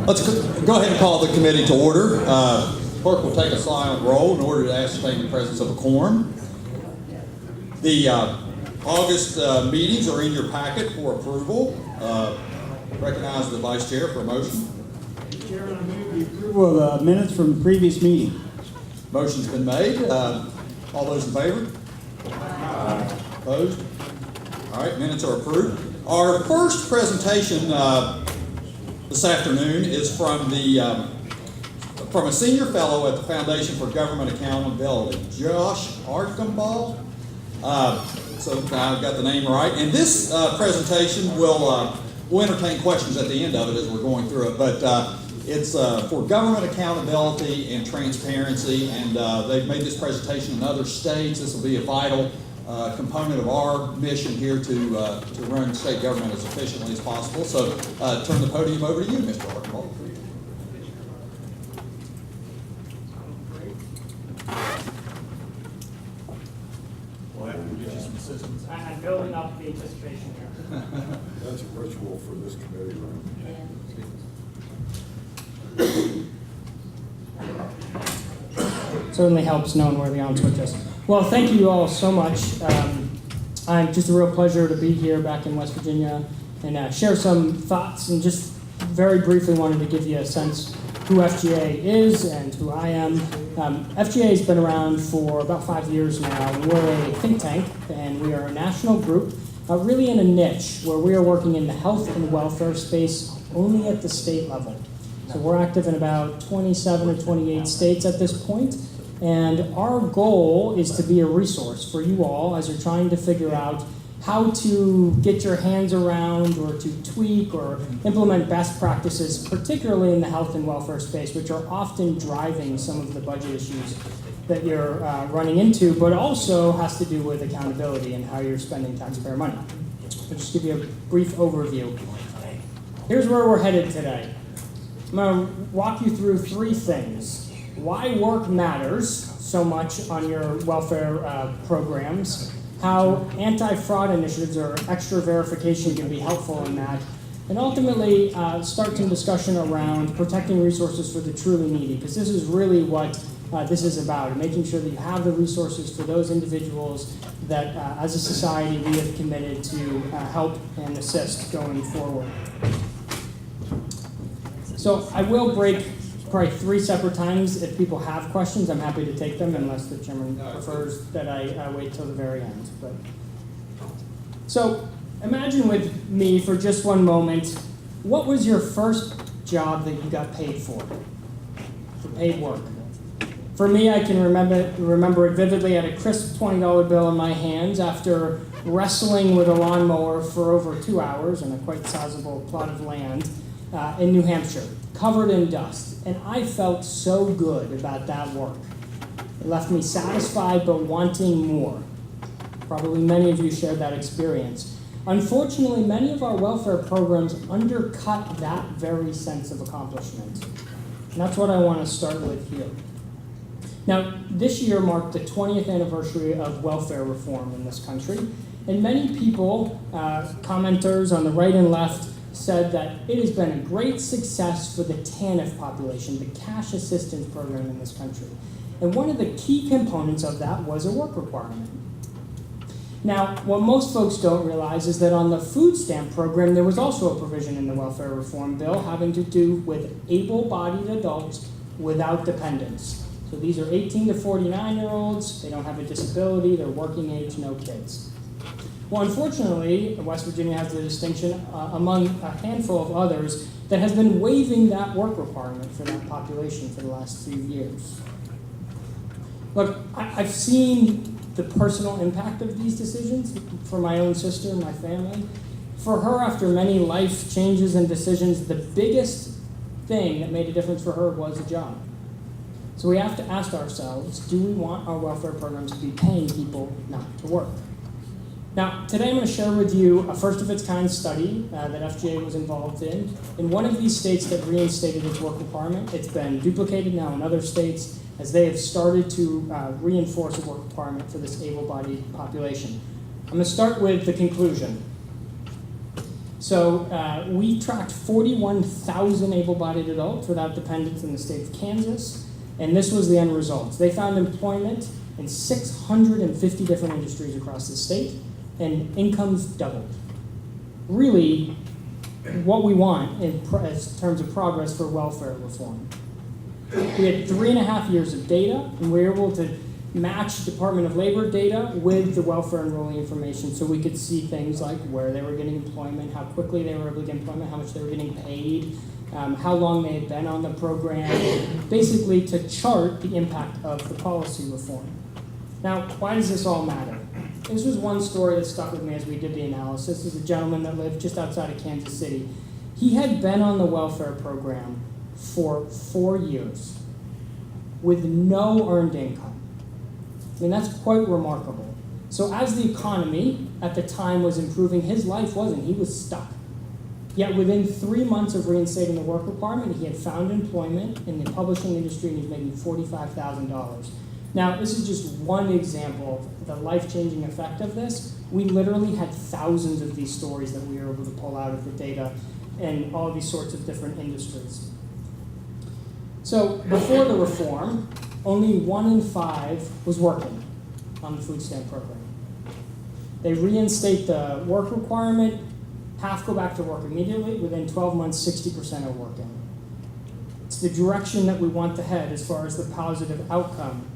Let's go ahead and call the committee to order. Clerk will take a silent roll in order to ascertain the presence of a quorum. The August meetings are in your packet for approval. Recognize the Vice Chair for a motion. Chairman, I move the approval of the minutes from the previous meeting. Motion's been made. All those in favor? Opposed? All right, minutes are approved. Our first presentation this afternoon is from a senior fellow at the Foundation for Government Accountability, Josh Archambault. So I've got the name right. And this presentation will entertain questions at the end of it as we're going through it. But it's for government accountability and transparency, and they've made this presentation in other states. This will be a vital component of our mission here to run state government as efficiently as possible. So turn the podium over to you, Mr. Archambault. I'm building up the anticipation here. That's a ritual for this committee, right? Certainly helps knowing where the on switch is. Well, thank you all so much. I'm just a real pleasure to be here back in West Virginia and share some thoughts, and just very briefly wanted to give you a sense who FGA is and who I am. FGA has been around for about 5 years now. We're a think tank, and we are a national group, really in a niche where we are working in the health and welfare space only at the state level. So we're active in about 27 or 28 states at this point, and our goal is to be a resource for you all as you're trying to figure out how to get your hands around or to tweak or implement best practices, particularly in the health and welfare space, which are often driving some of the budget issues that you're running into, but also has to do with accountability and how you're spending taxpayer money. I'll just give you a brief overview. Here's where we're headed today. I'm going to walk you through 3 things. Why work matters so much on your welfare programs, how anti-fraud initiatives or extra verification can be helpful in that, and ultimately start some discussion around protecting resources for the truly needy, because this is really what this is about, and making sure that you have the resources for those individuals that as a society we have committed to help and assist going forward. So I will break probably 3 separate times. If people have questions, I'm happy to take them, unless the chairman prefers that I wait till the very end. So imagine with me for just one moment, what was your first job that you got paid for paid work? For me, I can remember it vividly. I had a crisp $20 bill in my hands after wrestling with a lawnmower for over 2 hours on a quite sizable plot of land in New Hampshire, covered in dust. And I felt so good about that work. It left me satisfied but wanting more. Probably many of you shared that experience. Unfortunately, many of our welfare programs undercut that very sense of accomplishment. And that's what I want to start with here. Now, this year marked the 20th anniversary of welfare reform in this country, and many people, commenters on the right and left, said that it has been a great success for the TANF population, the cash assistance program in this country. And one of the key components of that was a work requirement. Now, what most folks don't realize is that on the food stamp program, there was also a provision in the welfare reform bill having to do with able-bodied adults without dependents. So these are 18 to 49-year-olds, they don't have a disability, they're working age, no kids. Well, unfortunately, West Virginia has the distinction among a handful of others that has been waiving that work requirement for that population for the last few years. Look, I've seen the personal impact of these decisions for my own sister and my family. For her, after many life changes and decisions, the biggest thing that made a difference for her was a job. So we have to ask ourselves, do we want our welfare programs to be paying people not to work? Now, today I'm going to share with you a first-of-its-kind study that FGA was involved in one of these states that reinstated its work requirement. It's been duplicated now in other states as they have started to reinforce a work requirement for this able-bodied population. I'm going to start with the conclusion. So we tracked 41,000 able-bodied adults without dependents in the state of Kansas, and this was the end result. They found employment in 650 different industries across the state, and incomes doubled. Really, what we want in terms of progress for welfare reform. We had 3.5 years of data, and we were able to match Department of Labor data with the welfare enrollee information so we could see things like where they were getting employment, how quickly they were able to get employment, how much they were getting paid, how long they had been on the program, basically to chart the impact of the policy reform. Now, why does this all matter? This was one story that stuck with me as we did the analysis. This is a gentleman that lived just outside of Kansas City. He had been on the welfare program for 4 years with no earned income. I mean, that's quite remarkable. So as the economy at the time was improving, his life wasn't. He was stuck. Yet within 3 months of reinstating the work requirement, he had found employment in the publishing industry and he's making $45,000. Now, this is just one example of the life-changing effect of this. We literally had thousands of these stories that we were able to pull out of the data in all these sorts of different industries. So before the reform, only 1 in 5 was working on the food stamp program. They reinstate the work requirement, half go back to work immediately. Within 12 months, 60% are working. It's the direction that we want to head as far as the positive outcome.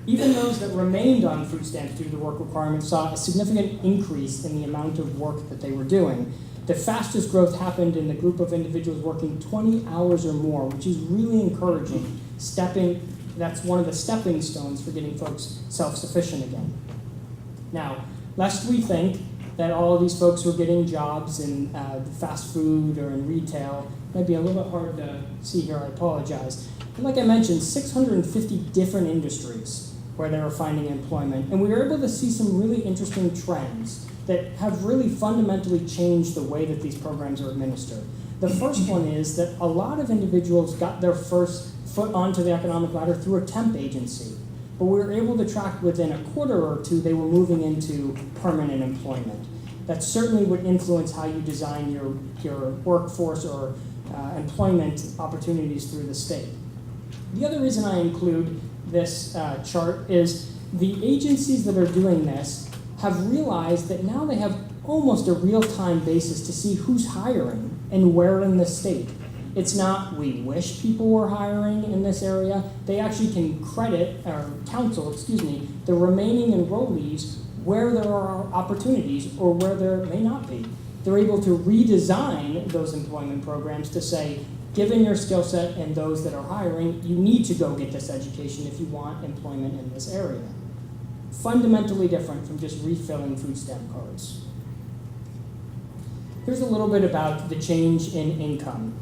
Even those that remained on food stamps due to the work requirement saw a significant increase in the amount of work that they were doing. The fastest growth happened in the group of individuals working 20 hours or more, which is really encouraging. That's one of the stepping stones for getting folks self-sufficient again. Now, lest we think that all of these folks were getting jobs in fast food or in retail, might be a little bit hard to see here, I apologize. But like I mentioned, 650 different industries where they were finding employment, and we were able to see some really interesting trends that have really fundamentally changed the way that these programs are administered. The first one is that a lot of individuals got their first foot onto the economic ladder through a temp agency, but we were able to track within a quarter or two they were moving into permanent employment. That certainly would influence how you design your workforce or employment opportunities through the state. The other reason I include this chart is the agencies that are doing this have realized that now they have almost a real-time basis to see who's hiring and where in the state. It's not we wish people were hiring in this area. They actually can counsel the remaining enrollees where there are opportunities or where there may not be. They're able to redesign those employment programs to say, given your skill set and those that are hiring, you need to go get this education if you want employment in this area. Fundamentally different from just refilling food stamp cards. Here's a little bit about the change in income.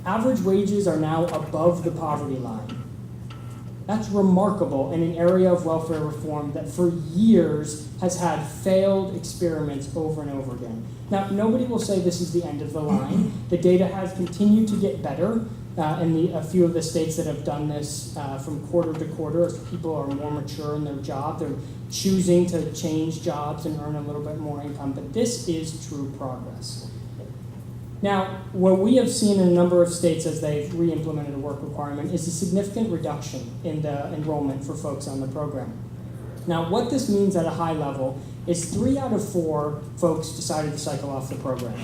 Average wages are now above the poverty line. That's remarkable in an area of welfare reform that for years has had failed experiments over and over again. Now, nobody will say this is the end of the line. The data has continued to get better in a few of the states that have done this from quarter to quarter as people are more mature in their job. They're choosing to change jobs and earn a little bit more income, but this is true progress. Now, what we have seen in a number of states as they've re-implemented a work requirement is a significant reduction in the enrollment for folks on the program. Now, what this means at a high level is 3 out of 4 folks decided to cycle off the program.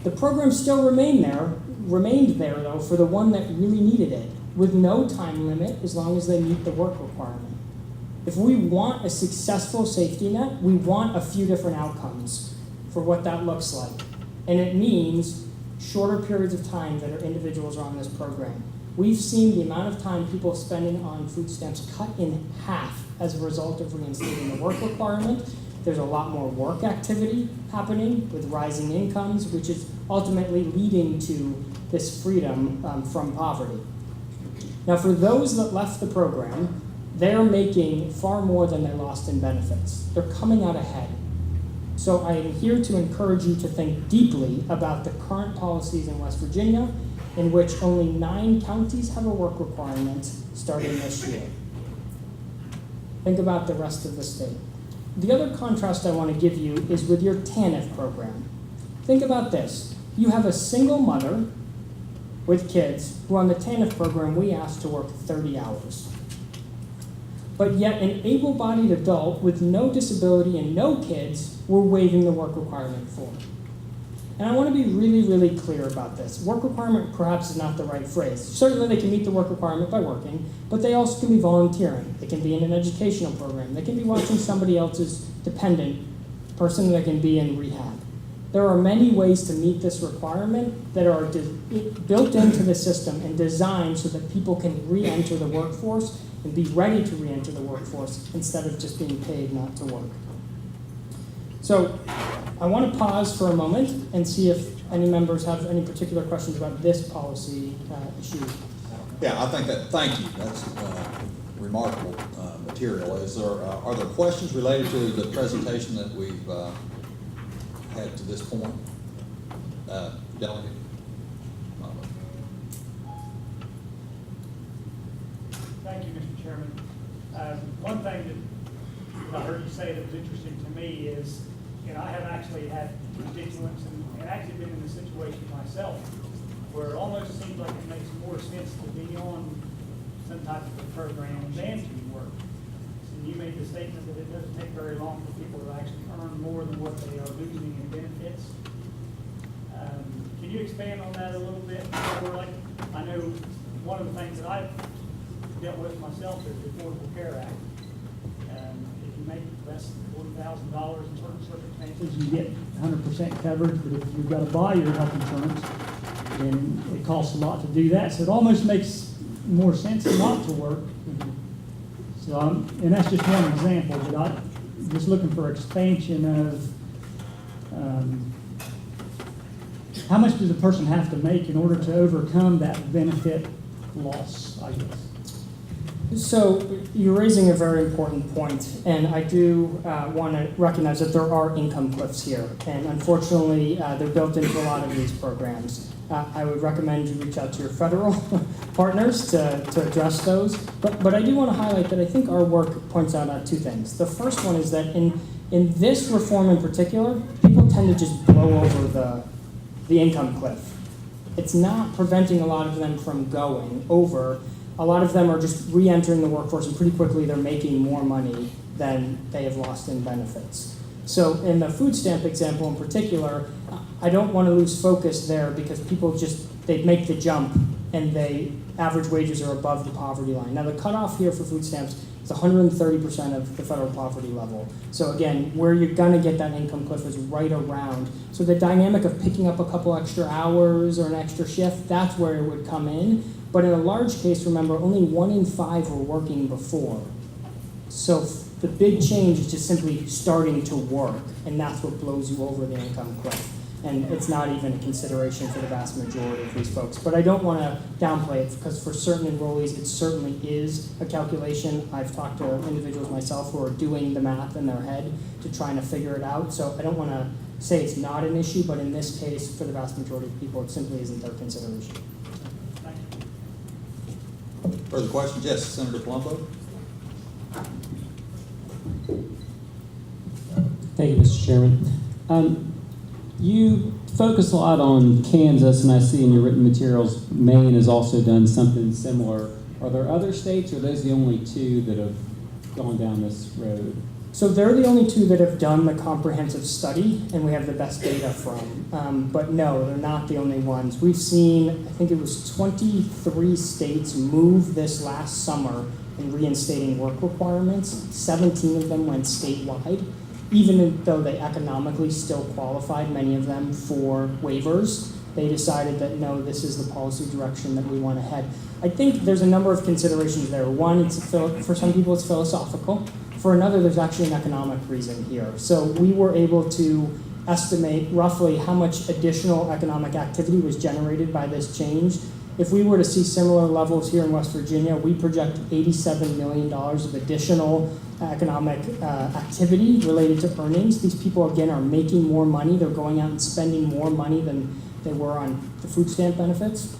The program still remained there though for the one that really needed it, with no time limit as long as they meet the work requirement. If we want a successful safety net, we want a few different outcomes for what that looks like. And it means shorter periods of time that our individuals are on this program. We've seen the amount of time people spending on food stamps cut in half as a result of reinstating the work requirement. There's a lot more work activity happening with rising incomes, which is ultimately leading to this freedom from poverty. Now, for those that left the program, they're making far more than they lost in benefits. They're coming out ahead. So I am here to encourage you to think deeply about the current policies in West Virginia, in which only 9 counties have a work requirement starting this year. Think about the rest of the state. The other contrast I want to give you is with your TANF program. Think about this. You have a single mother with kids who on the TANF program we asked to work 30 hours. But yet an able-bodied adult with no disability and no kids, we're waiving the work requirement for. And I want to be really, really clear about this. Work requirement perhaps is not the right phrase. Certainly they can meet the work requirement by working, but they also can be volunteering. They can be in an educational program. They can be watching somebody else's dependent person that can be in rehab. There are many ways to meet this requirement that are built into the system and designed so that people can re-enter the workforce and be ready to re-enter the workforce instead of just being paid not to work. So I want to pause for a moment and see if any members have any particular questions about this policy issue. Yeah, I think that, thank you, that's remarkable material. Are there questions related to the presentation that we've had to this point? Delegate? Thank you, Mr. Chairman. One thing that I heard you say that was interesting to me is, and I have actually had constituents and actually been in the situation myself, where it almost seems like it makes more sense to be on some type of a program than to work. And you made the statement that it doesn't take very long for people to actually earn more than what they are losing in benefits. Can you expand on that a little bit? I know one of the things that I've dealt with myself is the Affordable Care Act. If you make less than $40,000 in certain circumstances, You get 100% coverage, but if you've got to buy your health insurance, then it costs a lot to do that. So it almost makes more sense not to work. So, and that's just one example, but I'm just looking for expansion of how much does a person have to make in order to overcome that benefit loss, I guess. So you're raising a very important point, and I do want to recognize that there are income cliffs here, and unfortunately they're built into a lot of these programs. I would recommend you reach out to your federal partners to address those, but I do want to highlight that I think our work points out two things. The first one is that in this reform in particular, people tend to just blow over the income cliff. It's not preventing a lot of them from going over. A lot of them are just re-entering the workforce, and pretty quickly they're making more money than they have lost in benefits. So in the food stamp example in particular, I don't want to lose focus there because people they make the jump and average wages are above the poverty line. Now the cutoff here for food stamps is 130% of the federal poverty level. So again, where you're gonna get that income cliff is right around. So the dynamic of picking up a couple extra hours or an extra shift, that's where it would come in. But in a large case, remember, only 1 in 5 were working before. So the big change is just simply starting to work, and that's what blows you over the income cliff. And it's not even a consideration for the vast majority of these folks. But I don't want to downplay it, because for certain enrollees, it certainly is a calculation. I've talked to individuals myself who are doing the math in their head to trying to figure it out. So I don't want to say it's not an issue, but in this case, for the vast majority of people, it simply isn't their consideration. Further questions? Yes, Senator Palumbo. Thank you, Mr. Chairman. You focus a lot on Kansas, and I see in your written materials, Maine has also done something similar. Are there other states, or are those the only two that have gone down this road? So they're the only two that have done the comprehensive study, and we have the best data from. But no, they're not the only ones. We've seen, I think it was 23 states move this last summer in reinstating work requirements. 17 of them went statewide, even though they economically still qualified, many of them, for waivers. They decided that no, this is the policy direction that we want to head. I think there's a number of considerations there. One, for some people it's philosophical. For another, there's actually an economic reason here. So we were able to estimate roughly how much additional economic activity was generated by this change. If we were to see similar levels here in West Virginia, we project $87 million of additional economic activity related to earnings. These people, again, are making more money. They're going out and spending more money than they were on the food stamp benefits.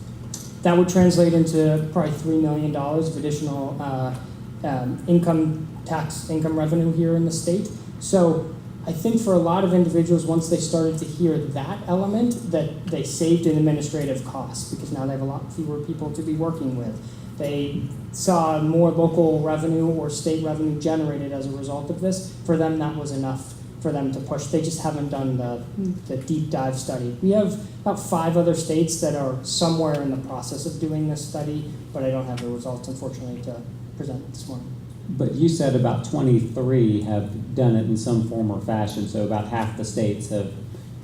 That would translate into probably $3 million of additional income revenue here in the state. So I think for a lot of individuals, once they started to hear that element, that they saved in administrative costs because now they have a lot fewer people to be working with. They saw more local revenue or state revenue generated as a result of this. For them, that was enough for them to push. They just haven't done the deep dive study. We have about 5 other states that are somewhere in the process of doing this study, but I don't have the results, unfortunately, to present this morning. But you said about 23 have done it in some form or fashion, so about half the states have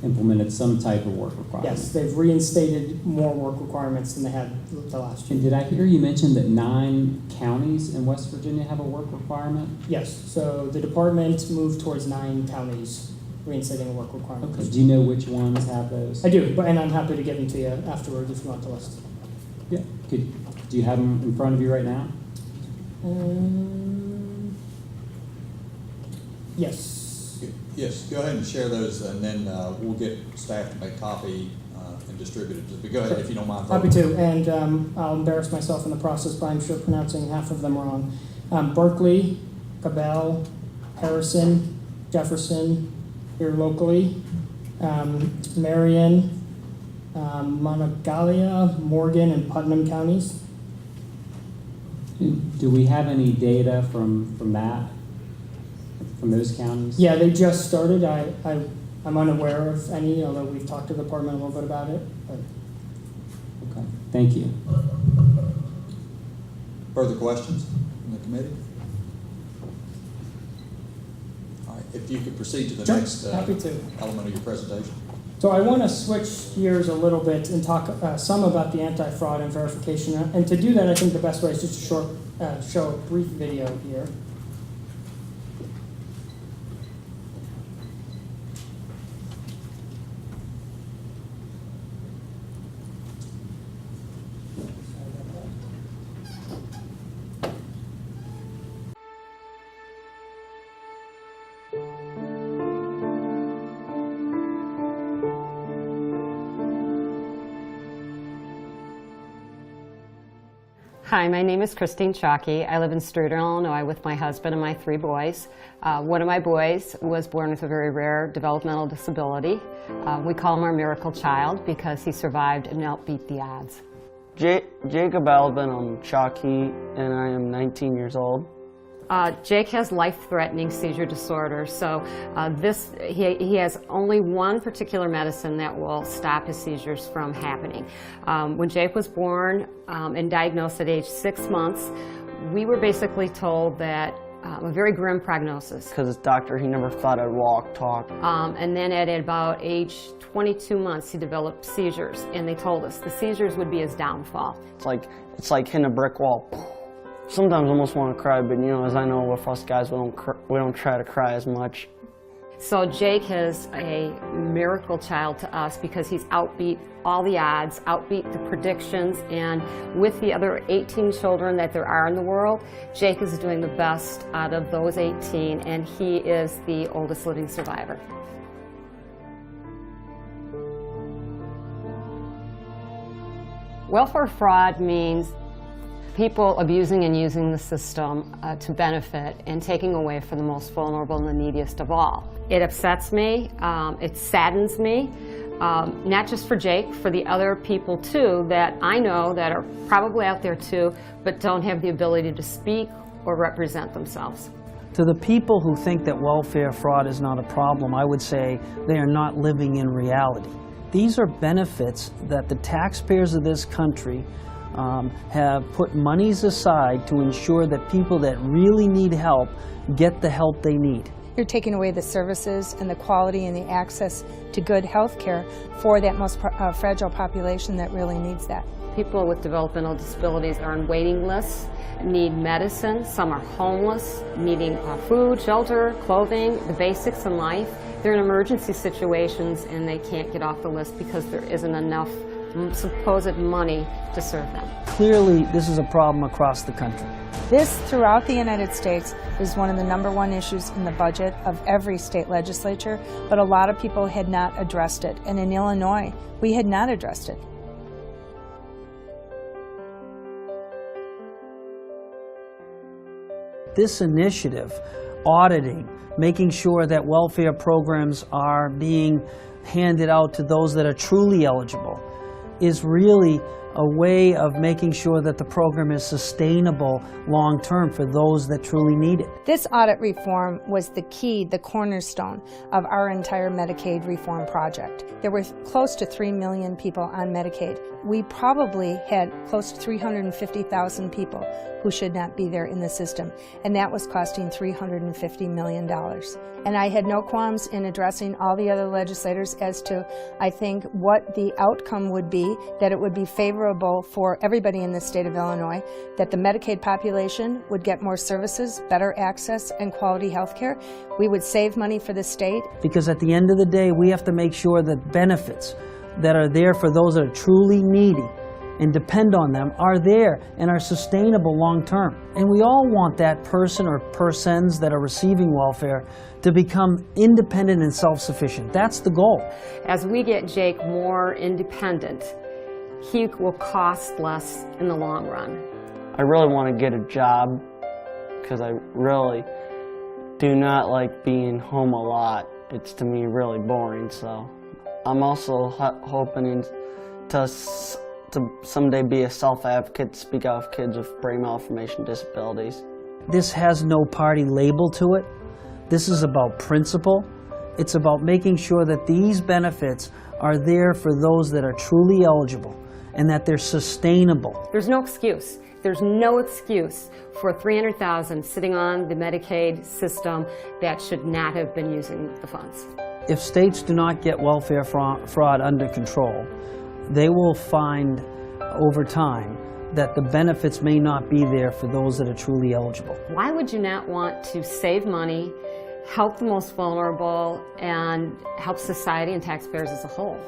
implemented some type of work requirement. Yes, they've reinstated more work requirements than they had the last year. And did I hear you mention that 9 counties in West Virginia have a work requirement? Yes, so the department moved towards 9 counties reinstating a work requirement. Okay. Do you know which ones have those? I do, and I'm happy to give them to you afterwards if you want the list. Yeah. Do you have them in front of you right now? Yes. Yes, go ahead and share those, and then we'll get staff to make copy and distribute it. But go ahead if you don't mind. Happy to, and I'll embarrass myself in the process by, I'm sure, pronouncing half of them wrong. Berkeley, Cabell, Harrison, Jefferson, here locally, Marion, Monongalia, Morgan, and Putnam counties. Do we have any data from those counties? Yeah, they just started. I'm unaware of any, although we've talked to the department a little bit about it. But. Okay, thank you. Further questions from the committee? All right, if you could proceed to the Sure, next happy to. element of your presentation. So I want to switch gears a little bit and talk some about the anti-fraud and verification. And to do that, I think the best way is just to show a brief video here. Hi, my name is Christine Chalky. I live in Streator, Illinois with my husband and my 3 boys. One of my boys was born with a very rare developmental disability. We call him our miracle child because he survived and outbeat the odds. Jacob Albin, I'm Chalky, and I am 19 years old. Jake has life-threatening seizure disorder, so he has only one particular medicine that will stop his seizures from happening. When Jake was born and diagnosed at age 6 months, we were basically told that a very grim prognosis. Because his doctor, he never thought I'd walk, talk. And then at about age 22 months, he developed seizures, and they told us the seizures would be his downfall. It's like hitting a brick wall. Sometimes I almost want to cry, but you know, as I know with us guys, we don't try to cry as much. So Jake is a miracle child to us because he's outbeat all the odds, outbeat the predictions, and with the other 18 children that there are in the world, Jake is doing the best out of those 18, and he is the oldest living survivor. Welfare fraud means people abusing and using the system to benefit and taking away from the most vulnerable and the neediest of all. It upsets me, it saddens me, not just for Jake, for the other people too that I know that are probably out there too, but don't have the ability to speak or represent themselves. To the people who think that welfare fraud is not a problem, I would say they are not living in reality. These are benefits that the taxpayers of this country have put monies aside to ensure that people that really need help get the help they need. You're taking away the services and the quality and the access to good health care for that most fragile population that really needs that. People with developmental disabilities are on waiting lists, need medicine, some are homeless, needing food, shelter, clothing, the basics in life. They're in emergency situations and they can't get off the list because there isn't enough supposed money to serve them. Clearly, this is a problem across the country. This, throughout the United States, is one of the #1 issues in the budget of every state legislature, but a lot of people had not addressed it. And in Illinois, we had not addressed it. This initiative, auditing making sure that welfare programs are being handed out to those that are truly eligible, is really a way of making sure that the program is sustainable long-term for those that truly need it. This audit reform was the key, the cornerstone of our entire Medicaid reform project. There were close to 3 million people on Medicaid. We probably had close to 350,000 people who should not be there in the system, and that was costing $350 million. And I had no qualms in addressing all the other legislators as to, I think, what the outcome would be, that it would be favorable for everybody in the state of Illinois, that the Medicaid population would get more services, better access, and quality health care. We would save money for the state. Because at the end of the day, we have to make sure that benefits that are there for those that are truly needy and depend on them are there and are sustainable long term. And we all want that person or persons that are receiving welfare to become independent and self-sufficient. That's the goal. As we get Jake more independent, he will cost less in the long run. I really want to get a job because I really do not like being home a lot. It's to me really boring, so I'm also hoping to someday be a self-advocate, speak out for kids with brain malformation disabilities. This has no party label to it. This is about principle. It's about making sure that these benefits are there for those that are truly eligible and that they're sustainable. There's no excuse. There's no excuse for 300,000 sitting on the Medicaid system that should not have been using the funds. If states do not get welfare fraud under control, they will find over time that the benefits may not be there for those that are truly eligible. Why would you not want to save money, help the most vulnerable, and help society and taxpayers as a whole?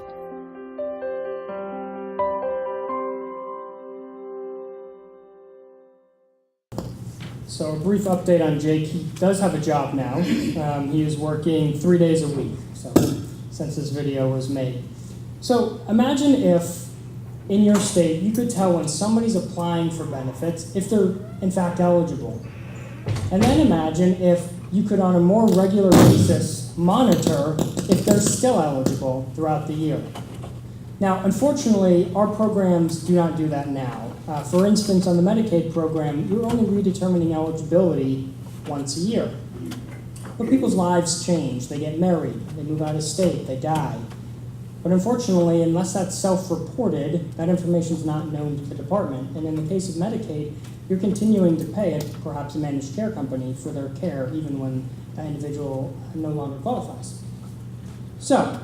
So a brief update on Jake. He does have a job now. He is working 3 days a week, so since this video was made. So imagine if in your state you could tell when somebody's applying for benefits if they're in fact eligible. And then imagine if you could on a more regular basis monitor if they're still eligible throughout the year. Now, unfortunately, our programs do not do that now. For instance, on the Medicaid program, you're only redetermining eligibility once a year. But people's lives change. They get married, they move out of state, they die. But unfortunately, unless that's self-reported, that information is not known to the department. And in the case of Medicaid, you're continuing to pay perhaps a managed care company for their care even when that individual no longer qualifies. So,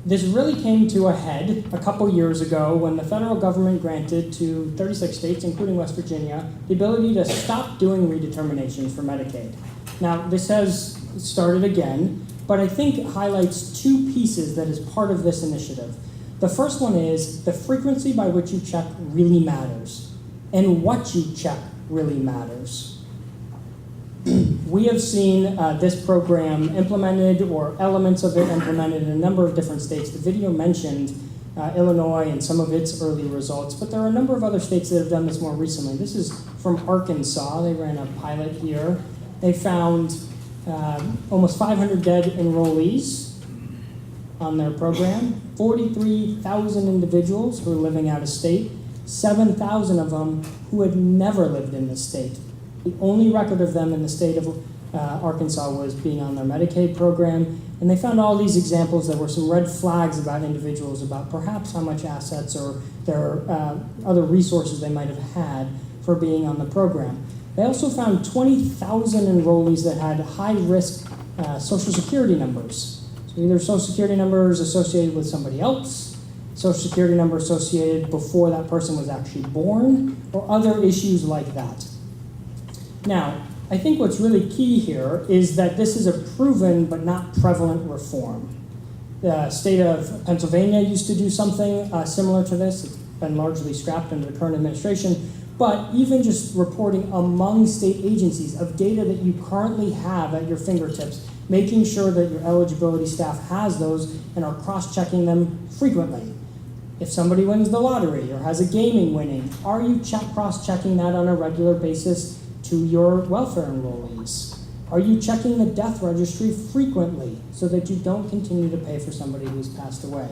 this really came to a head a couple years ago when the federal government granted to 36 states, including West Virginia, the ability to stop doing redeterminations for Medicaid. Now, this has started again, but I think it highlights two pieces that is part of this initiative. The first one is the frequency by which you check really matters, and what you check really matters. We have seen this program implemented, or elements of it implemented in a number of different states. The video mentioned Illinois and some of its early results, but there are a number of other states that have done this more recently. This is from Arkansas. They ran a pilot here. They found almost 500 dead enrollees on their program, 43,000 individuals who are living out of state, 7,000 of them who had never lived in the state. The only record of them in the state of Arkansas was being on their Medicaid program, and they found all these examples. There were some red flags about individuals, about perhaps how much assets or their other resources they might have had for being on the program. They also found 20,000 enrollees that had high-risk Social Security numbers. So either Social Security numbers associated with somebody else, Social Security number associated before that person was actually born, or other issues like that. Now, I think what's really key here is that this is a proven but not prevalent reform. The state of Pennsylvania used to do something similar to this. It's been largely scrapped under the current administration. But even just reporting among state agencies of data that you currently have at your fingertips, making sure that your eligibility staff has those and are cross-checking them frequently. If somebody wins the lottery or has a gaming winning, are you cross-checking that on a regular basis to your welfare enrollees? Are you checking the death registry frequently so that you don't continue to pay for somebody who's passed away?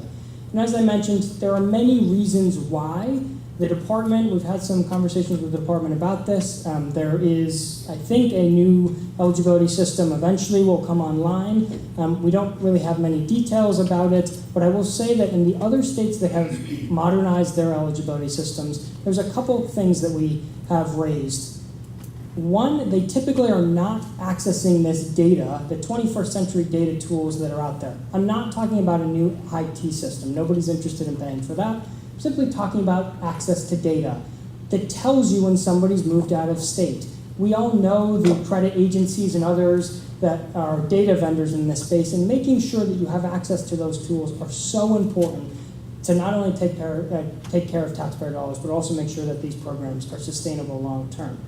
And as I mentioned, there are many reasons why the department, we've had some conversations with the department about this. There is, I think, a new eligibility system eventually will come online. We don't really have many details about it, but I will say that in the other states that have modernized their eligibility systems, there's a couple things that we have raised. One, they typically are not accessing this data, the 21st century data tools that are out there. I'm not talking about a new IT system. Nobody's interested in paying for that. I'm simply talking about access to data that tells you when somebody's moved out of state. We all know the credit agencies and others that are data vendors in this space, and making sure that you have access to those tools are so important to not only take care of taxpayer dollars, but also make sure that these programs are sustainable long term.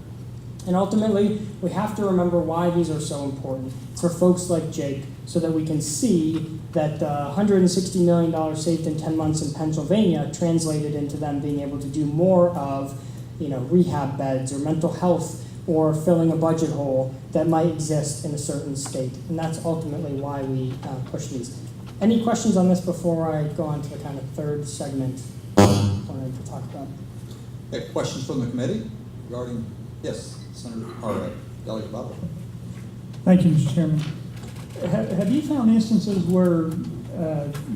And ultimately, we have to remember why these are so important for folks like Jake, so that we can see that the $160 million saved in 10 months in Pennsylvania translated into them being able to do more of, rehab beds or mental health or filling a budget hole that might exist in a certain state. And that's ultimately why we push these. Any questions on this before I go on to the kind of third segment I wanted to talk about? Okay, questions from the committee regarding, yes, Senator, or Delegate Butler. Thank you, Mr. Chairman. Have you found instances where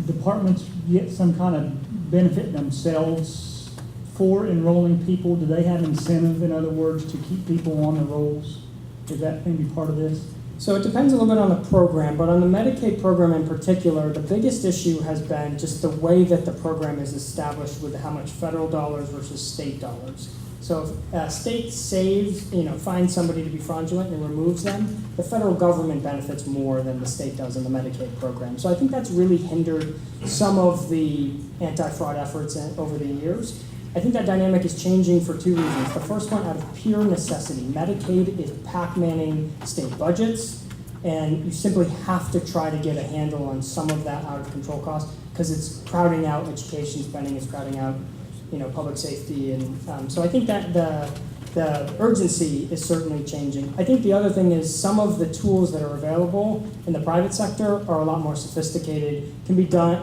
departments get some kind of benefit themselves for enrolling people? Do they have incentive, in other words, to keep people on the rolls? Is that maybe part of this? So it depends a little bit on the program, but on the Medicaid program in particular, the biggest issue has been just the way that the program is established with how much federal dollars versus state dollars. So if a state saves, finds somebody to be fraudulent and removes them, the federal government benefits more than the state does in the Medicaid program. So I think that's really hindered some of the anti-fraud efforts over the years. I think that dynamic is changing for two reasons. The first one, out of pure necessity. Medicaid is Pac-Manning state budgets, and you simply have to try to get a handle on some of that out-of-control cost because it's crowding out education spending, it's crowding out public safety, and so I think that the urgency is certainly changing. I think the other thing is some of the tools that are available in the private sector are a lot more sophisticated, can be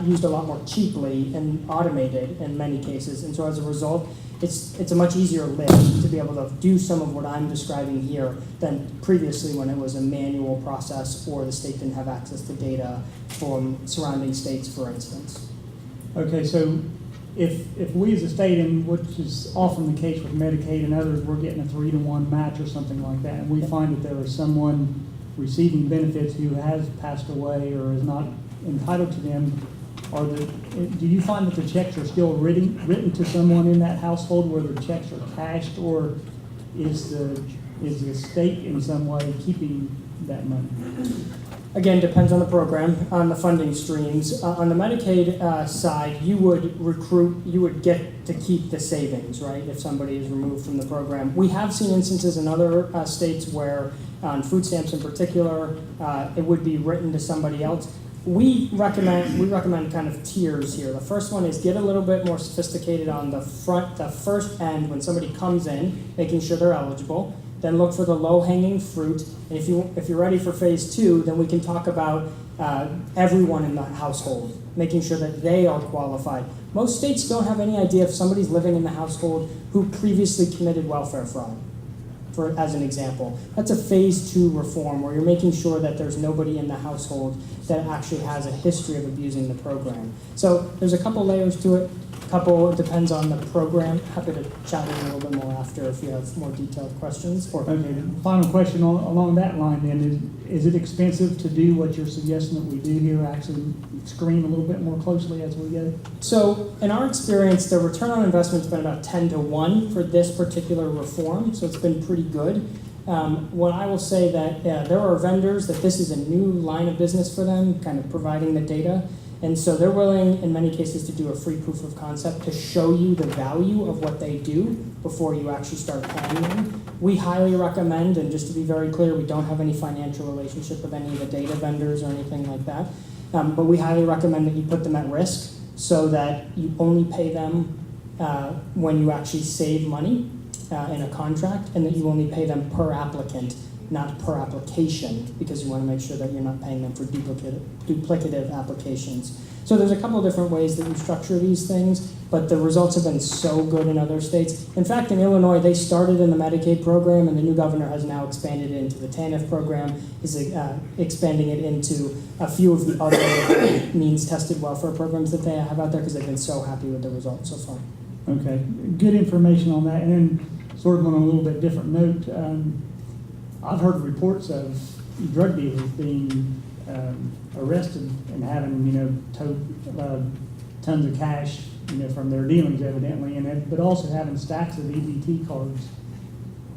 used a lot more cheaply and automated in many cases, and so as a result, it's a much easier lift to be able to do some of what I'm describing here than previously when it was a manual process or the state didn't have access to data from surrounding states, for instance. Okay, so if we as a state, and which is often the case with Medicaid and others, we're getting a 3-to-1 match or something like that, and we find that there is someone receiving benefits who has passed away or is not entitled to them, do you find that the checks are still written to someone in that household where the checks are cashed, or is the state in some way keeping that money? Again, depends on the program, on the funding streams. On the Medicaid side, you would get to keep the savings, right, if somebody is removed from the program. We have seen instances in other states where, on food stamps in particular, it would be written to somebody else. We recommend kind of tiers here. The first one is get a little bit more sophisticated on the first end when somebody comes in, making sure they're eligible. Then look for the low-hanging fruit. And if you're ready for phase 2, then we can talk about everyone in the household, making sure that they are qualified. Most states don't have any idea if somebody's living in the household who previously committed welfare fraud, as an example. That's a phase 2 reform where you're making sure that there's nobody in the household that actually has a history of abusing the program. So there's a couple layers to it. It depends on the program. Happy to chat in a little bit more after if you have more detailed questions. Okay, final question along that line then, is it expensive to do what you're suggesting that we do here, actually screen a little bit more closely as we go? So in our experience, the return on investment's been about 10-to-1 for this particular reform, so it's been pretty good. What I will say that there are vendors that this is a new line of business for them, kind of providing the data. And so they're willing, in many cases, to do a free proof of concept to show you the value of what they do before you actually start paying them. We highly recommend, and just to be very clear, we don't have any financial relationship with any of the data vendors or anything like that, but we highly recommend that you put them at risk so that you only pay them when you actually save money in a contract, and that you only pay them per applicant not per application, because you want to make sure that you're not paying them for duplicative applications. So there's a couple of different ways that you structure these things, but the results have been so good in other states. In fact, in Illinois, they started in the Medicaid program, and the new governor has now expanded it into the TANF program, is expanding it into a few of the other means-tested welfare programs that they have out there, because they've been so happy with the results so far. Okay, good information on that. And then sort of on a little bit different note, I've heard reports of drug dealers being arrested and having, tons of cash, from their dealings evidently, but also having stacks of EBT cards.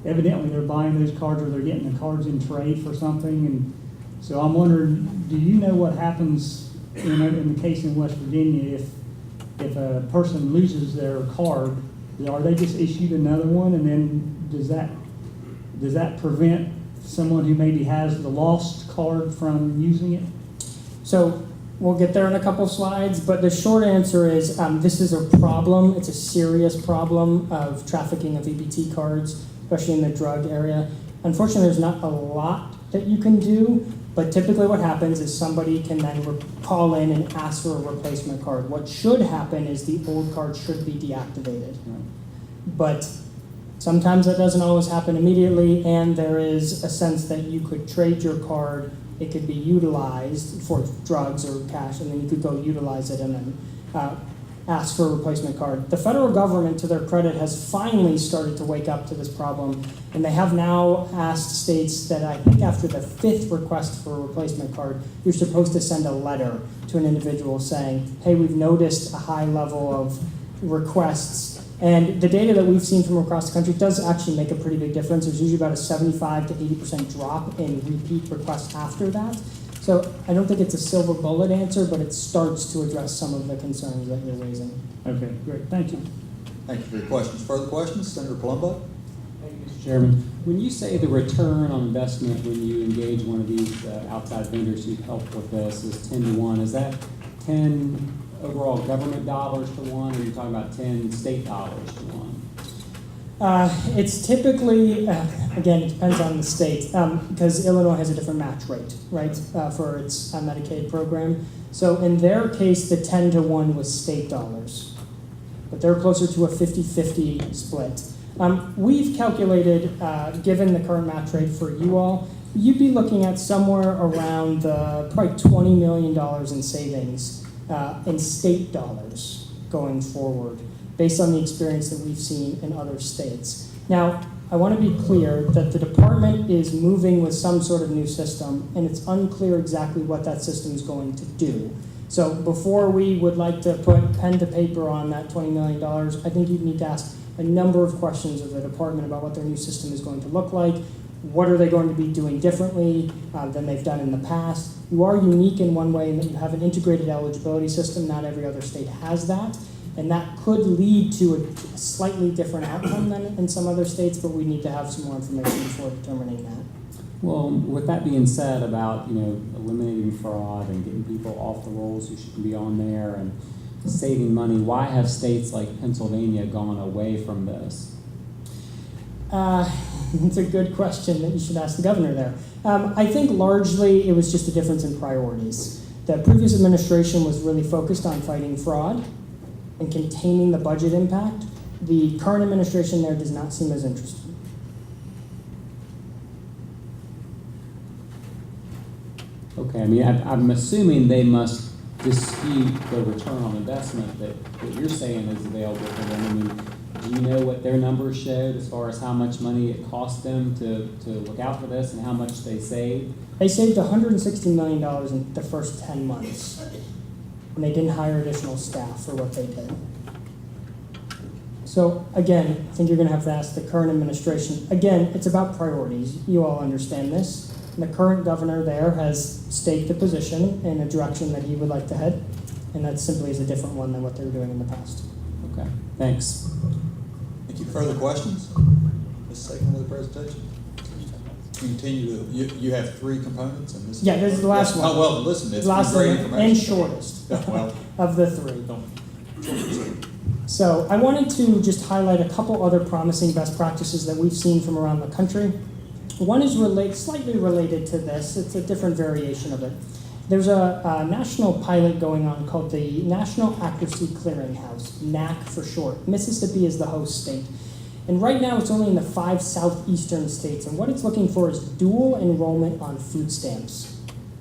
Evidently they're buying those cards, or they're getting the cards in trade for something. And so I'm wondering, do you know what happens in the case in West Virginia if a person loses their card? Are they just issued another one, and then does that prevent someone who maybe has the lost card from using it? So we'll get there in a couple slides, but the short answer is this is a problem. It's a serious problem of trafficking of EBT cards, especially in the drug area. Unfortunately, there's not a lot that you can do, but typically what happens is somebody can then call in and ask for a replacement card. What should happen is the old card should be deactivated. But sometimes that doesn't always happen immediately, and there is a sense that you could trade your card. It could be utilized for drugs or cash, and then you could go utilize it and then ask for a replacement card. The federal government, to their credit, has finally started to wake up to this problem, and they have now asked states that I think after the 5th request for a replacement card, you're supposed to send a letter to an individual saying, hey, we've noticed a high level of requests. And the data that we've seen from across the country does actually make a pretty big difference. There's usually about a 75 to 80% drop in repeat requests after that. So I don't think it's a silver bullet answer, but it starts to address some of the concerns that you're raising. Okay, great. Thank you. Thank you for your questions. Further questions? Senator Palumbo? Thank you, Mr. Chairman. When you say the return on investment when you engage one of these outside vendors who help with this is 10 to 1, is that 10 overall government dollars to 1, or are you talking about 10 state dollars to 1? It's typically, again, it depends on the state, because Illinois has a different match rate, right, for its Medicaid program. So in their case, the 10 to 1 was state dollars, but they're closer to a 50-50 split. We've calculated, given the current match rate for you all, you'd be looking at somewhere around probably $20 million in savings in state dollars going forward, based on the experience that we've seen in other states. Now, I want to be clear that the department is moving with some sort of new system, and it's unclear exactly what that system is going to do. So before we would like to put pen to paper on that $20 million, I think you'd need to ask a number of questions of the department about what their new system is going to look like. What are they going to be doing differently than they've done in the past? You are unique in one way in that you have an integrated eligibility system. Not every other state has that. And that could lead to a slightly different outcome than in some other states, but we need to have some more information before determining that. Well, with that being said about, eliminating fraud and getting people off the rolls who shouldn't be on there and saving money, why have states like Pennsylvania gone away from this? It's a good question that you should ask the governor there. I think largely it was just a difference in priorities. The previous administration was really focused on fighting fraud and containing the budget impact. The current administration there does not seem as interested. Okay, I'm assuming they must dispute the return on investment that you're saying is available for them. Do you know what their numbers showed as far as how much money it cost them to look out for this and how much they saved? They saved $160 million in the first 10 months, and they didn't hire additional staff for what they did. So again, I think you're going to have to ask the current administration. Again, it's about priorities. You all understand this. And the current governor there has staked a position in a direction that he would like to head, and that simply is a different one than what they were doing in the past. Okay, thanks. Thank you. Further questions? This segment of the presentation? Continue to, you have 3 components in this? Yeah, this is the last one. Oh, well, listen, it's last great one information. and shortest Well, of the 3. So I wanted to just highlight a couple other promising best practices that we've seen from around the country. One is slightly related to this. It's a different variation of it. There's a national pilot going on called the National Accuracy Clearinghouse, NAC for short. Mississippi is the host state. And right now it's only in the 5 southeastern states. And what it's looking for is dual enrollment on food stamps.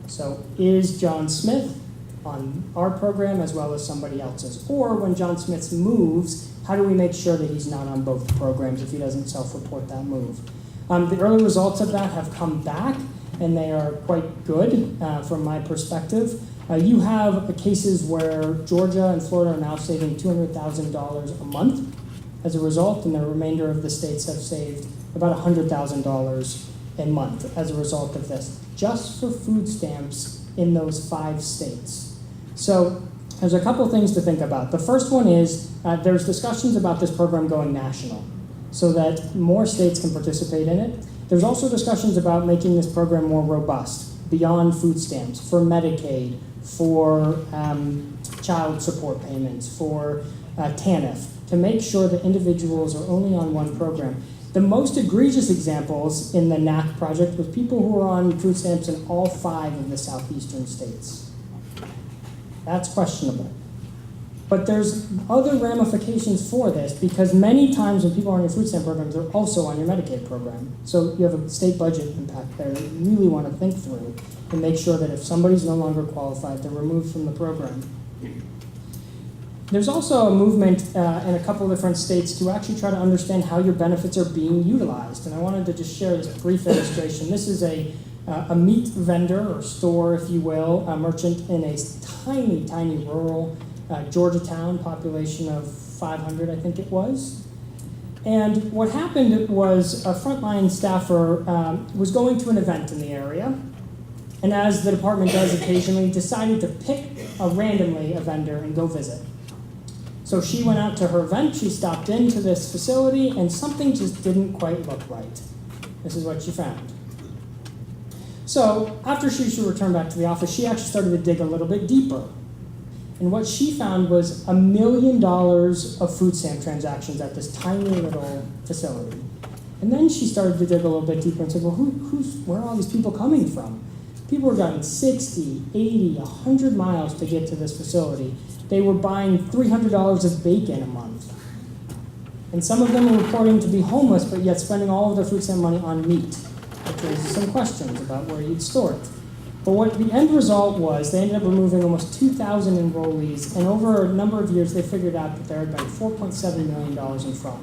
So is John Smith on our program as well as somebody else's? Or when John Smith moves, how do we make sure that he's not on both programs if he doesn't self-report that move? The early results of that have come back, and they are quite good from my perspective. You have cases where Georgia and Florida are now saving $200,000 a month as a result, and the remainder of the states have saved about $100,000 a month as a result of this, just for food stamps in those 5 states. So there's a couple things to think about. The first one is there's discussions about this program going national so that more states can participate in it. There's also discussions about making this program more robust, beyond food stamps, for Medicaid, for child support payments, for TANF, to make sure that individuals are only on one program. The most egregious examples in the NAC project was people who were on food stamps in all 5 of the southeastern states. That's questionable. But there's other ramifications for this, because many times when people are on your food stamp programs, they're also on your Medicaid program. So you have a state budget impact there that you really want to think through and make sure that if somebody's no longer qualified, they're removed from the program. There's also a movement in a couple of different states to actually try to understand how your benefits are being utilized. And I wanted to just share this brief illustration. This is a meat vendor or store, if you will, a merchant in a tiny, tiny rural Georgia town, population of 500, I think it was. And what happened was a frontline staffer was going to an event in the area, and as the department does occasionally, decided to pick randomly a vendor and go visit. So she went out to her event, she stopped into this facility, and something just didn't quite look right. This is what she found. So after she returned back to the office, she actually started to dig a little bit deeper. And what she found was $1 million of food stamp transactions at this tiny little facility. And then she started to dig a little bit deeper and said, well, where are all these people coming from? People were driving 60, 80, 100 miles to get to this facility. They were buying $300 of bacon a month. And some of them were reporting to be homeless, but yet spending all of their food stamp money on meat, which raises some questions about where you'd store it. But what the end result was, they ended up removing almost 2,000 enrollees, and over a number of years, they figured out that there had been $4.7 million in fraud.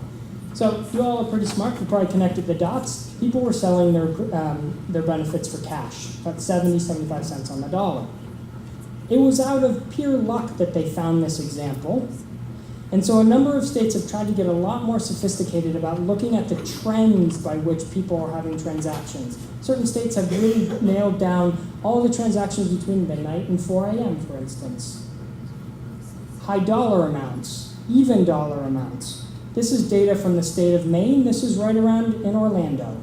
So you all are pretty smart. You probably connected the dots. People were selling their benefits for cash, about 75 cents on the dollar. It was out of pure luck that they found this example. And so a number of states have tried to get a lot more sophisticated about looking at the trends by which people are having transactions. Certain states have really nailed down all the transactions between midnight and 4 a.m., for instance. High dollar amounts, even dollar amounts. This is data from the state of Maine. This is right around in Orlando.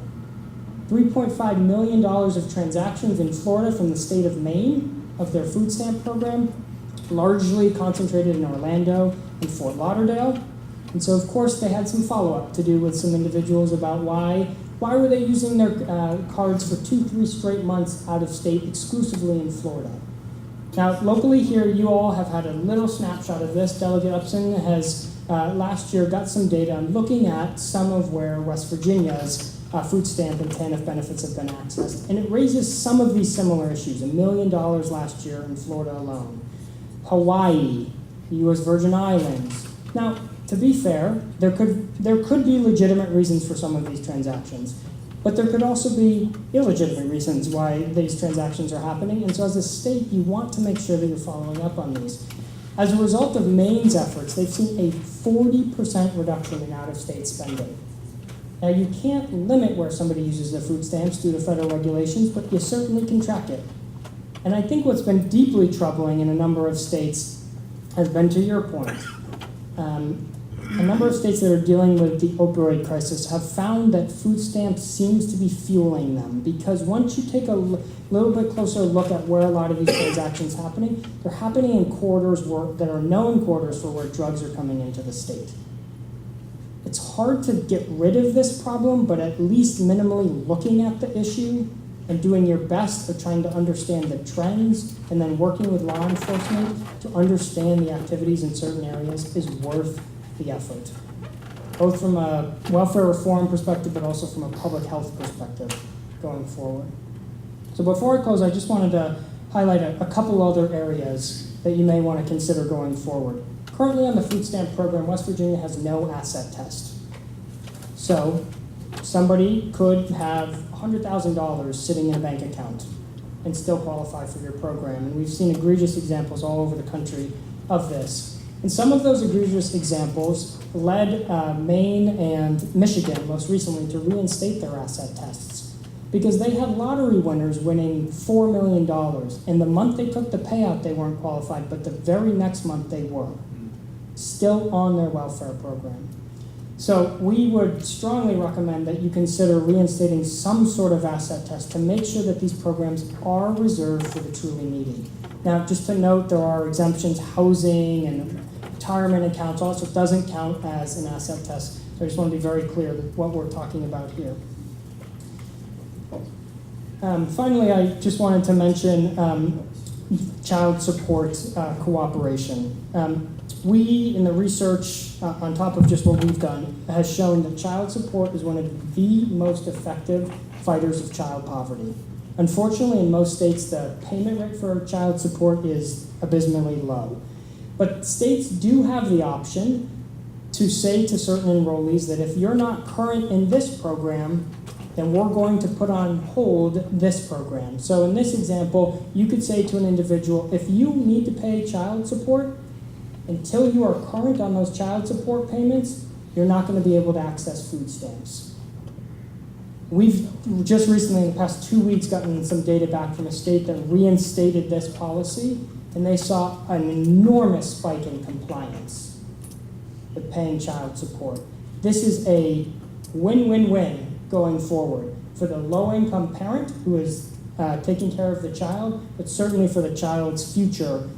$3.5 million of transactions in Florida from the state of Maine of their food stamp program, largely concentrated in Orlando and Fort Lauderdale. And so, of course, they had some follow-up to do with some individuals about why were they using their cards for 2-3 straight months out of state exclusively in Florida. Now, locally here, you all have had a little snapshot of this. Delegate Upson has last year got some data on looking at some of where West Virginia's food stamp and TANF benefits have been accessed. And it raises some of these similar issues, $1 million last year in Florida alone. Hawaii, the U.S. Virgin Islands. Now, to be fair, there could be legitimate reasons for some of these transactions, but there could also be illegitimate reasons why these transactions are happening. And so as a state, you want to make sure that you're following up on these. As a result of Maine's efforts, they've seen a 40% reduction in out-of-state spending. Now, you can't limit where somebody uses their food stamps due to federal regulations, but you certainly can track it. And I think what's been deeply troubling in a number of states has been, to your point, a number of states that are dealing with the opioid crisis have found that food stamps seems to be fueling them, because once you take a little bit closer look at where a lot of these transactions happening, they're happening in corridors that are known corridors for where drugs are coming into the state. it's hard to get rid of this problem, but at least minimally looking at the issue and doing your best at trying to understand the trends and then working with law enforcement to understand the activities in certain areas is worth the effort, both from a welfare reform perspective, but also from a public health perspective going forward. So before I close, I just wanted to highlight a couple other areas that you may want to consider going forward. Currently on the food stamp program, West Virginia has no asset test. So somebody could have $100,000 sitting in a bank account and still qualify for your program. And we've seen egregious examples all over the country of this. And some of those egregious examples led Maine and Michigan most recently to reinstate their asset tests because they had lottery winners winning $4 million. And the month they took the payout, they weren't qualified, but the very next month they were, still on their welfare program. So we would strongly recommend that you consider reinstating some sort of asset test to make sure that these programs are reserved for the truly needy. Now, just to note, there are exemptions, housing and retirement accounts also doesn't count as an asset test. So I just want to be very clear that what we're talking about here. Finally, I just wanted to mention child support cooperation. We, in the research, on top of just what we've done, has shown that child support is one of the most effective fighters of child poverty. Unfortunately, in most states, the payment rate for child support is abysmally low. But states do have the option to say to certain enrollees that if you're not current in this program, then we're going to put on hold this program. So in this example, you could say to an individual, if you need to pay child support, until you are current on those child support payments, you're not going to be able to access food stamps. We've just recently, in the past 2 weeks, gotten some data back from a state that reinstated this policy, and they saw an enormous spike in compliance with paying child support. This is a win-win-win going forward for the low-income parent who is taking care of the child, but certainly for the child's future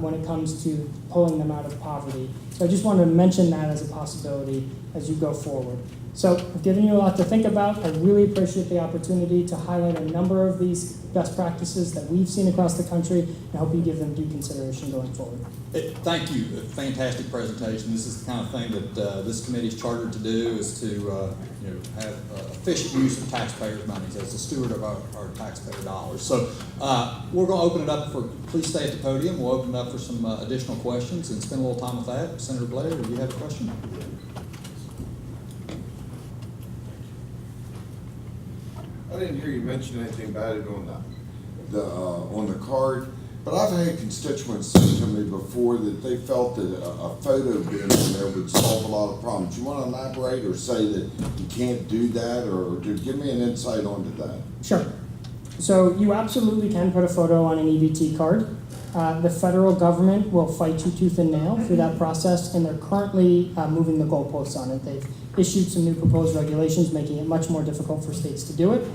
when it comes to pulling them out of poverty. So I just wanted to mention that as a possibility as you go forward. So I've given you a lot to think about. I really appreciate the opportunity to highlight a number of these best practices that we've seen across the country, and I hope you give them due consideration going forward. Thank you. Fantastic presentation. This is the kind of thing that this committee is chartered to do, is to have efficient use of taxpayers' money as a steward of our taxpayer dollars. So we're going to open it up for, please stay at the podium. We'll open it up for some additional questions and spend a little time with that. Senator Blair, do you have a question? I didn't hear you mention anything about it on the card, but I've had constituents say to me before that they felt that a photo being in there would solve a lot of problems. You want to elaborate or say that you can't do that, or to give me an insight onto that? Sure. So you absolutely can put a photo on an EBT card. The federal government will fight you tooth and nail through that process, and they're currently moving the goalposts on it. They've issued some new proposed regulations making it much more difficult for states to do it.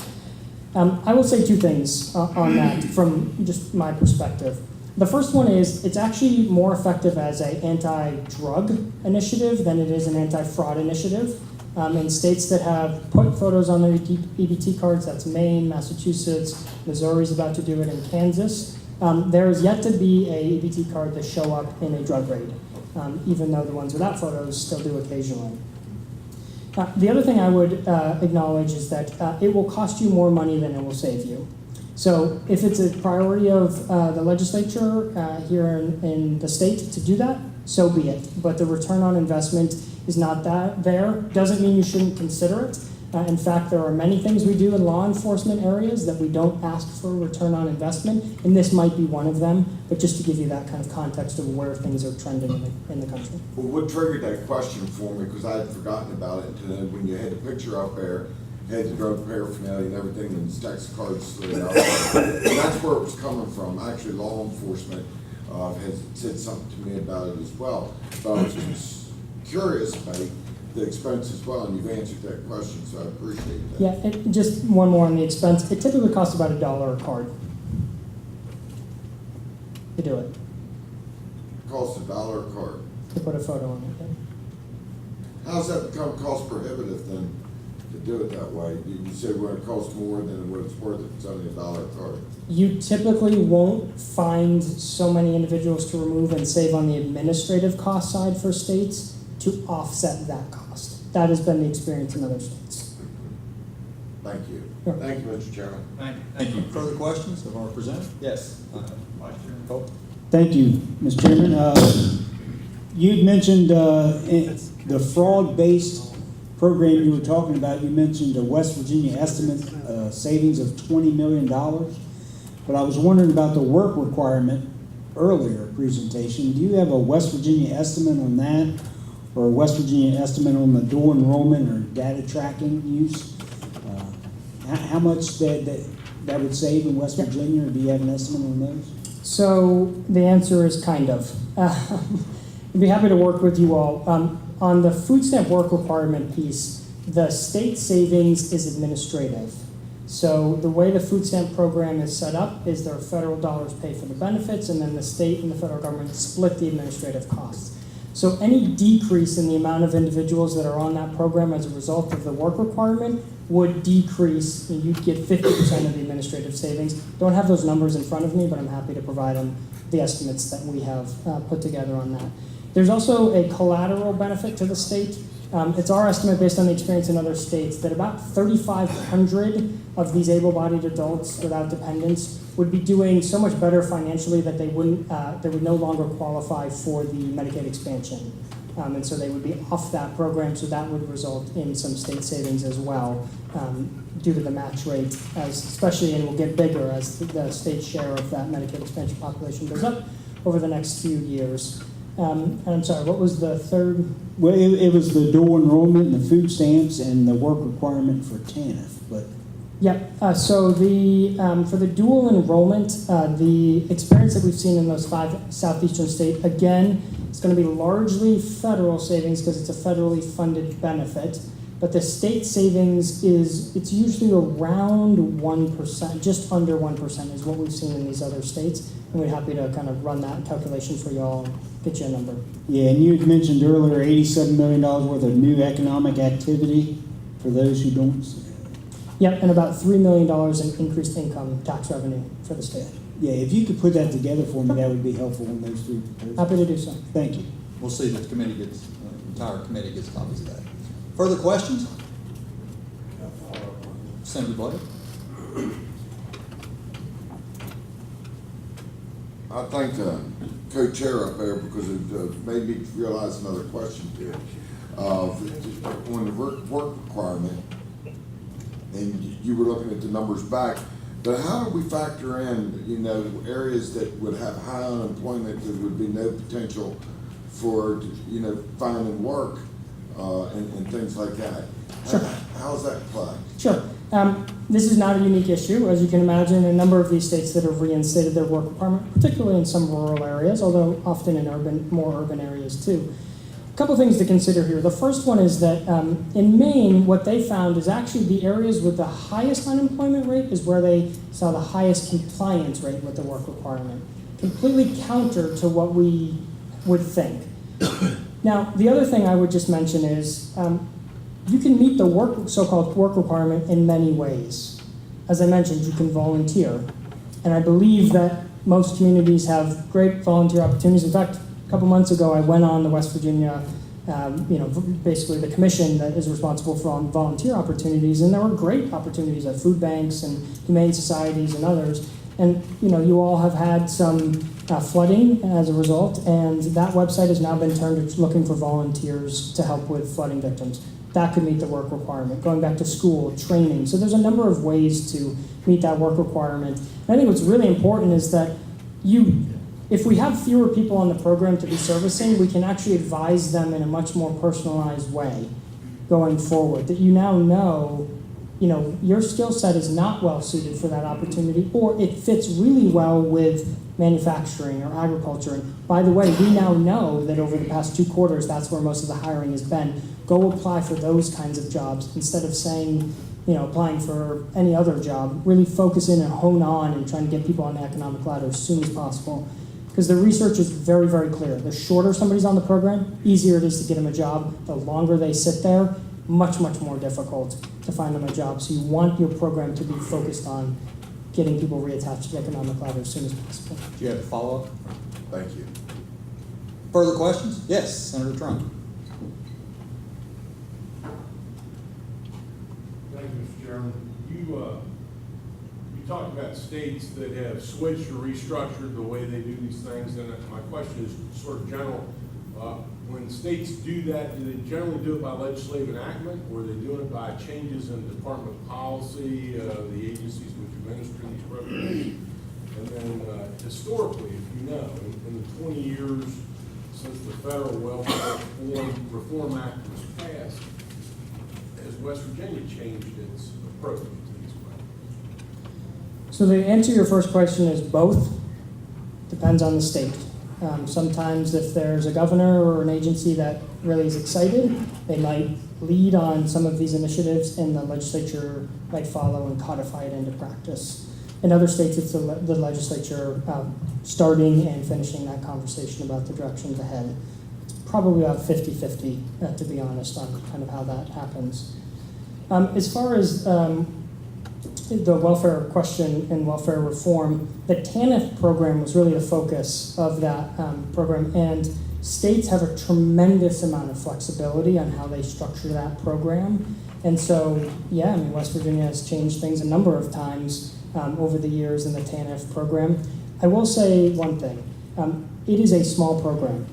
I will say two things on that from just my perspective. The first one is it's actually more effective as an anti-drug initiative than it is an anti-fraud initiative. In states that have put photos on their EBT cards, that's Maine, Massachusetts, Missouri's about to do it, and Kansas, there is yet to be a EBT card to show up in a drug raid, even though the ones without photos still do occasionally. The other thing I would acknowledge is that it will cost you more money than it will save you. So if it's a priority of the legislature here in the state to do that, so be it. But the return on investment is not that there. Doesn't mean you shouldn't consider it. In fact, there are many things we do in law enforcement areas that we don't ask for return on investment, and this might be one of them, but just to give you that kind of context of where things are trending in the country. Well, what triggered that question for me, because I had forgotten about it, when you had the picture up there, had the drug paraphernalia and everything, and the stacks of cards slid out. And that's where it was coming from. Actually, law enforcement has said something to me about it as well. But I was just curious about the expense as well, and you've answered that question, so I appreciate that. Yeah, just one more on the expense. It typically costs about $1 a card to do it. It costs $1 a card. To put a photo on it. how's that become cost prohibitive then to do it that way? You said when it costs more than what it's worth if it's only $1 a card. You typically won't find so many individuals to remove and save on the administrative cost side for states to offset that cost. That has been the experience in other states. Thank you. Sure. Thank you, Mr. Chairman. Thank you. Further questions of our presenter? Yes. Vice Chairman Cole. Thank you, Mr. Chairman. You'd mentioned the fraud-based program you were talking about. You mentioned a West Virginia estimate savings of $20 million. But I was wondering about the work requirement earlier presentation. Do you have a West Virginia estimate on that, or a West Virginia estimate on the dual enrollment or data tracking use? How much that would save in West Virginia, or do you have an estimate on those? So the answer is kind of. I'd be happy to work with you all. On the food stamp work requirement piece, the state savings is administrative. So the way the food stamp program is set up is there are federal dollars pay for the benefits, and then the state and the federal government split the administrative costs. So any decrease in the amount of individuals that are on that program as a result of the work requirement would decrease, and you'd get 50% of the administrative savings. Don't have those numbers in front of me, but I'm happy to provide them, the estimates that we have put together on that. There's also a collateral benefit to the state. It's our estimate based on the experience in other states that about 3,500 of these able-bodied adults without dependents would be doing so much better financially that they would no longer qualify for the Medicaid expansion. And so they would be off that program, so that would result in some state savings as well due to the match rate, especially, and will get bigger as the state share of that Medicaid expansion population goes up over the next few years. And I'm sorry, what was the third? Well, it was the dual enrollment, and the food stamps, and the work requirement for TANF, but. Yep. So for the dual enrollment, the experience that we've seen in those 5 southeastern states, again, it's going to be largely federal savings because it's a federally funded benefit. But the state savings it's usually around 1%, just under 1% is what we've seen in these other states. And we're happy to kind of run that calculation for y'all and get you a number. Yeah, and you had mentioned earlier $87 million worth of new economic activity for those who don't. Yep, and about $3 million in increased income tax revenue for the state. Yeah, if you could put that together for me, that would be helpful in those 3 proposals. Happy to do so. Thank you. We'll see that the entire committee gets copies of that. Further questions? Senator Blake? I thank the co-chair up there because it made me realize another question here. On the work requirement, and you were looking at the numbers back, but how do we factor in, areas that would have high unemployment, there would be no potential for, finding work and things like that? Sure. How's that play? Sure. This is not a unique issue. As you can imagine, a number of these states that have reinstated their work requirement, particularly in some rural areas, although often in more urban areas too. A couple things to consider here. The first one is that in Maine, what they found is actually the areas with the highest unemployment rate is where they saw the highest compliance rate with the work requirement. Completely counter to what we would think. Now, the other thing I would just mention is you can meet the so-called work requirement in many ways. As I mentioned, you can volunteer. And I believe that most communities have great volunteer opportunities. In fact, a couple months ago, I went on the West Virginia, basically the commission that is responsible for volunteer opportunities, and there were great opportunities at food banks and humane societies and others. And you all have had some flooding as a result, and that website has now been turned to looking for volunteers to help with flooding victims. That could meet the work requirement. Going back to school, training. So there's a number of ways to meet that work requirement. And I think what's really important is that if we have fewer people on the program to be servicing, we can actually advise them in a much more personalized way going forward. That you now know, your skill set is not well suited for that opportunity, or it fits really well with manufacturing or agriculture. And by the way, we now know that over the past 2 quarters, that's where most of the hiring has been. Go apply for those kinds of jobs instead of saying, applying for any other job. Really focus in and hone on and trying to get people on the economic ladder as soon as possible. Because the research is very, very clear. The shorter somebody's on the program, easier it is to get them a job. The longer they sit there, much, much more difficult to find them a job. So you want your program to be focused on getting people reattached to the economic ladder as soon as possible. Do you have a follow-up? Thank you. Further questions? Yes, Senator Trump. Thank you, Mr. Chairman. You talked about states that have switched or restructured the way they do these things, and my question is sort of general. When states do that, do they generally do it by legislative enactment, or are they doing it by changes in department policy, the agencies which administer these programs? And then historically, if you know, in the 20 years since the Federal Welfare Reform Act was passed, has West Virginia changed its approach to these programs? So the answer to your first question is both. Depends on the state. Sometimes if there's a governor or an agency that really is excited, they might lead on some of these initiatives and the legislature might follow and codify it into practice. In other states, it's the legislature starting and finishing that conversation about the directions ahead. It's probably about 50-50, to be honest, on kind of how that happens. As far as the welfare question and welfare reform, the TANF program was really the focus of that program, and states have a tremendous amount of flexibility on how they structure that program. And so, yeah, I mean, West Virginia has changed things a number of times over the years in the TANF program. I will say one thing, it is a small program.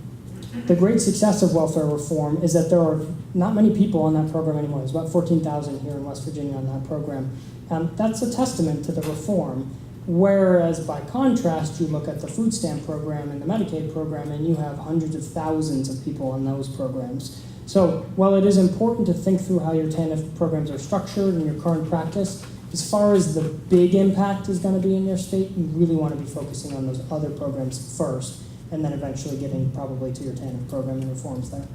The great success of welfare reform is that there are not many people on that program anymore. There's about 14,000 here in West Virginia on that program. That's a testament to the reform. Whereas by contrast, you look at the food stamp program and the Medicaid program, and you have hundreds of thousands of people on those programs. So while it is important to think through how your TANF programs are structured and your current practice, as far as the big impact is going to be in your state, you really want to be focusing on those other programs first, and then eventually getting probably to your TANF program and reforms there.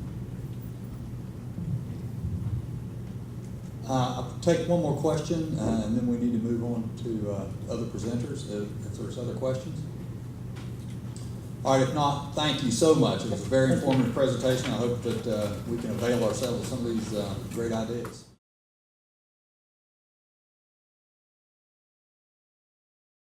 I'll take one more question, and then we need to move on to other presenters if there's other questions. All right, if not, thank you so much. It was a very informative presentation. I hope that we can avail ourselves of some of these great ideas.